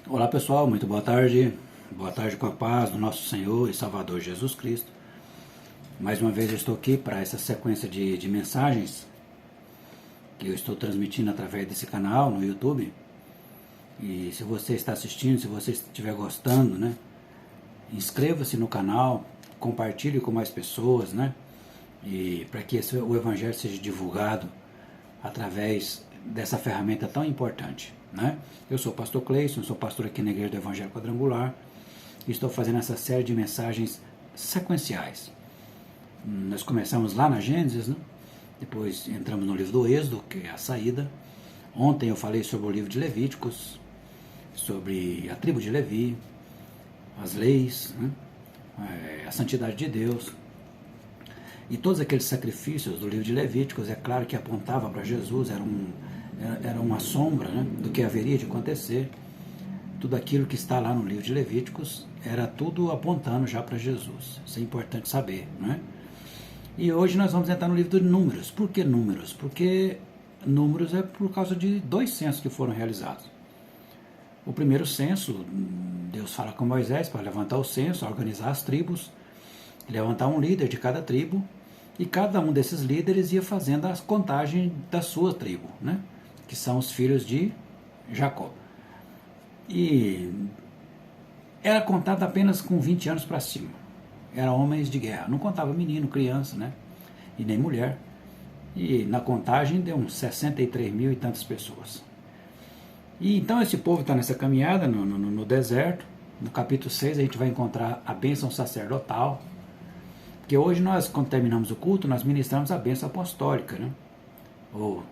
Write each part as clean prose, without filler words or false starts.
Olá pessoal, muito boa tarde. Boa tarde com a paz do nosso Senhor e Salvador Jesus Cristo. Mais uma vez eu estou aqui para essa sequência de mensagens que eu estou transmitindo através desse canal no YouTube. E se você está assistindo, se você estiver gostando, né, inscreva-se no canal, compartilhe com mais pessoas, né, e para que o Evangelho seja divulgado através dessa ferramenta tão importante, né? Eu sou o pastor Cleison, sou pastor aqui na Igreja do Evangelho Quadrangular e estou fazendo essa série de mensagens sequenciais. Nós começamos lá na Gênesis, né? Depois entramos no livro do Êxodo, que é a saída. Ontem eu falei sobre o livro de Levíticos, sobre a tribo de Levi, as leis, né? A santidade de Deus. E todos aqueles sacrifícios do livro de Levíticos, é claro que apontava para Jesus, era uma sombra, né, do que haveria de acontecer. Tudo aquilo que está lá no livro de Levíticos era tudo apontando já para Jesus. Isso é importante saber, não é? E hoje nós vamos entrar no livro de Números. Por que Números? Porque Números é por causa de dois censos que foram realizados. O primeiro censo, Deus fala com Moisés para levantar o censo, organizar as tribos, levantar um líder de cada tribo, e cada um desses líderes ia fazendo a contagem da sua tribo, né? Que são os filhos de Jacó. E era contado apenas com 20 anos para cima. Eram homens de guerra. Não contava menino, criança, né? E nem mulher. E na contagem deu uns 63 mil e tantas pessoas. E então esse povo está nessa caminhada no deserto. No capítulo 6 a gente vai encontrar a bênção sacerdotal. Porque hoje nós, quando terminamos o culto, nós ministramos a bênção apostólica, né? Ou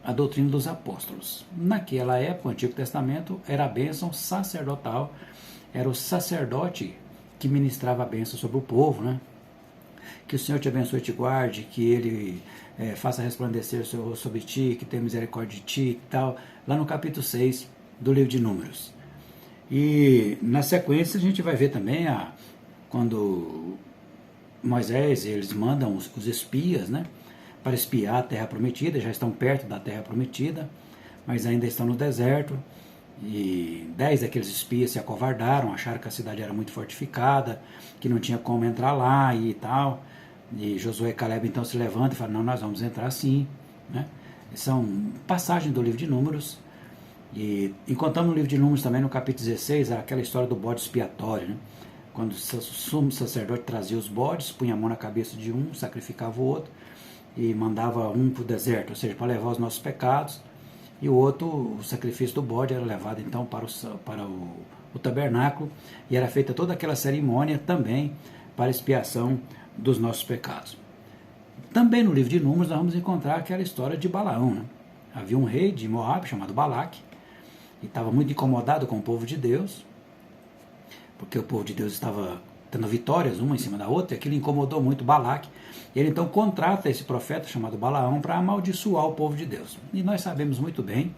a doutrina dos apóstolos. Naquela época, o Antigo Testamento era a bênção sacerdotal, era o sacerdote que ministrava a bênção sobre o povo, né? Que o Senhor te abençoe e te guarde, que Ele faça resplandecer o seu rosto sobre ti, que tenha misericórdia de ti e tal, lá no capítulo 6 do livro de Números. E na sequência a gente vai ver também quando Moisés, eles mandam os espias, né, para espiar a terra prometida, já estão perto da terra prometida, mas ainda estão no deserto, e 10 daqueles espias se acovardaram, acharam que a cidade era muito fortificada, que não tinha como entrar lá e tal, e Josué e Caleb então se levantam e falam, não, nós vamos entrar sim, né? São passagens do livro de Números, e encontramos no livro de Números também, no capítulo 16, aquela história do bode expiatório, né? Quando o sumo sacerdote trazia os bodes, punha a mão na cabeça de um, sacrificava o outro, e mandava um para o deserto, ou seja, para levar os nossos pecados, e o outro, o sacrifício do bode, era levado então para o tabernáculo, e era feita toda aquela cerimônia também para expiação dos nossos pecados. Também no livro de Números nós vamos encontrar aquela história de Balaão, né? Havia um rei de Moabe chamado Balaque, e estava muito incomodado com o povo de Deus, porque o povo de Deus estava tendo vitórias uma em cima da outra, e aquilo incomodou muito Balaque. Ele então contrata esse profeta chamado Balaão para amaldiçoar o povo de Deus. E nós sabemos muito bem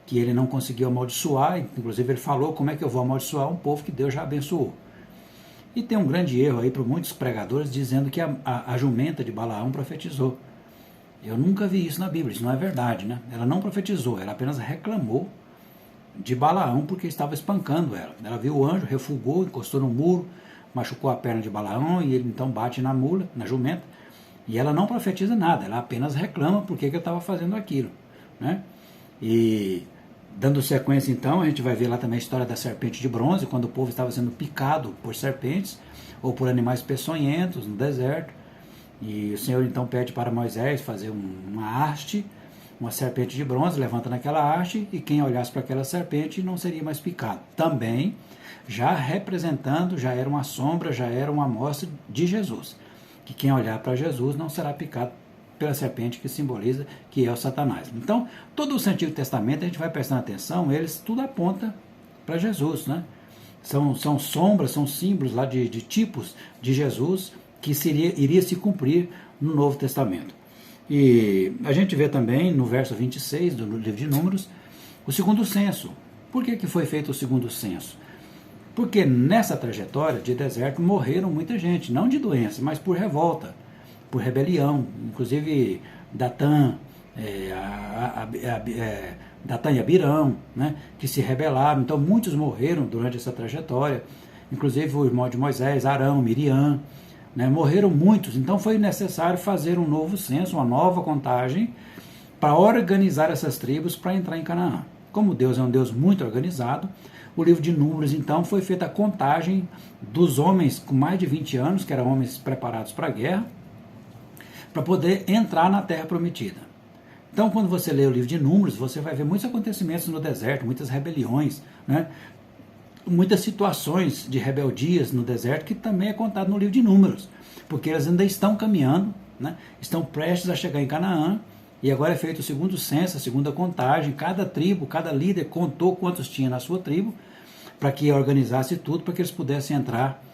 que ele não conseguiu amaldiçoar, inclusive ele falou, como é que eu vou amaldiçoar um povo que Deus já abençoou? E tem um grande erro aí para muitos pregadores dizendo que a jumenta de Balaão profetizou. Eu nunca vi isso na Bíblia, isso não é verdade, né? Ela não profetizou, ela apenas reclamou de Balaão porque estava espancando ela. Ela viu o anjo, refugou, encostou no muro, machucou a perna de Balaão e ele então bate na mula, na jumenta, e ela não profetiza nada, ela apenas reclama porque eu estava fazendo aquilo, né? E dando sequência então, a gente vai ver lá também a história da serpente de bronze, quando o povo estava sendo picado por serpentes ou por animais peçonhentos no deserto, e o Senhor então pede para Moisés fazer uma haste, uma serpente de bronze, levanta naquela haste, e quem olhasse para aquela serpente não seria mais picado. Também, já representando, já era uma sombra, já era uma amostra de Jesus, que quem olhar para Jesus não será picado pela serpente, que simboliza que é o Satanás. Então, todo o Antigo Testamento, a gente vai prestando atenção, eles tudo aponta para Jesus, né? São sombras, são símbolos lá de tipos de Jesus que iria se cumprir no Novo Testamento. E a gente vê também no verso 26 do livro de Números o segundo censo. Por que foi feito o segundo censo? Porque nessa trajetória de deserto morreram muita gente, não de doença, mas por revolta, por rebelião. Inclusive Datã, Datan e Abirão, né, que se rebelaram. Então muitos morreram durante essa trajetória, inclusive o irmão de Moisés, Arão, Miriam, né, morreram muitos. Então foi necessário fazer um novo censo, uma nova contagem, para organizar essas tribos para entrar em Canaã. Como Deus é um Deus muito organizado, o livro de Números, então, foi feita a contagem dos homens com mais de 20 anos, que eram homens preparados para a guerra, para poder entrar na Terra Prometida. Então, quando você lê o livro de Números, você vai ver muitos acontecimentos no deserto, muitas rebeliões, né? Muitas situações de rebeldias no deserto, que também é contado no livro de Números, porque eles ainda estão caminhando, né? Estão prestes a chegar em Canaã, e agora é feito o segundo censo, a segunda contagem. Cada tribo, cada líder contou quantos tinha na sua tribo, para que organizasse tudo, para que eles pudessem entrar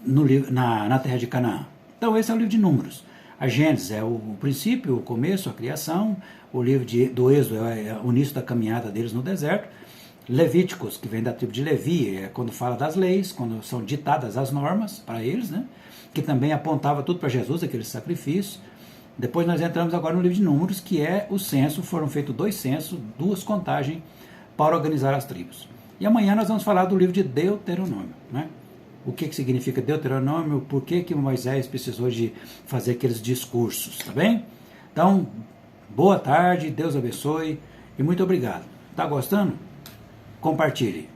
na terra de Canaã. Então esse é o livro de Números. A Gênesis é o princípio, o começo, a criação. O livro do Êxodo é o início da caminhada deles no deserto. Levíticos, que vem da tribo de Levi, é quando fala das leis, quando são ditadas as normas para eles, né? Que também apontava tudo para Jesus, aqueles sacrifícios. Depois nós entramos agora no livro de Números, que é o censo. Foram feitos 2 censos, 2 contagens para organizar as tribos. E amanhã nós vamos falar do livro de Deuteronômio, né? O que significa Deuteronômio, por que Moisés precisou de fazer aqueles discursos, tá bem? Então, boa tarde, Deus abençoe e muito obrigado. Tá gostando? Compartilhe.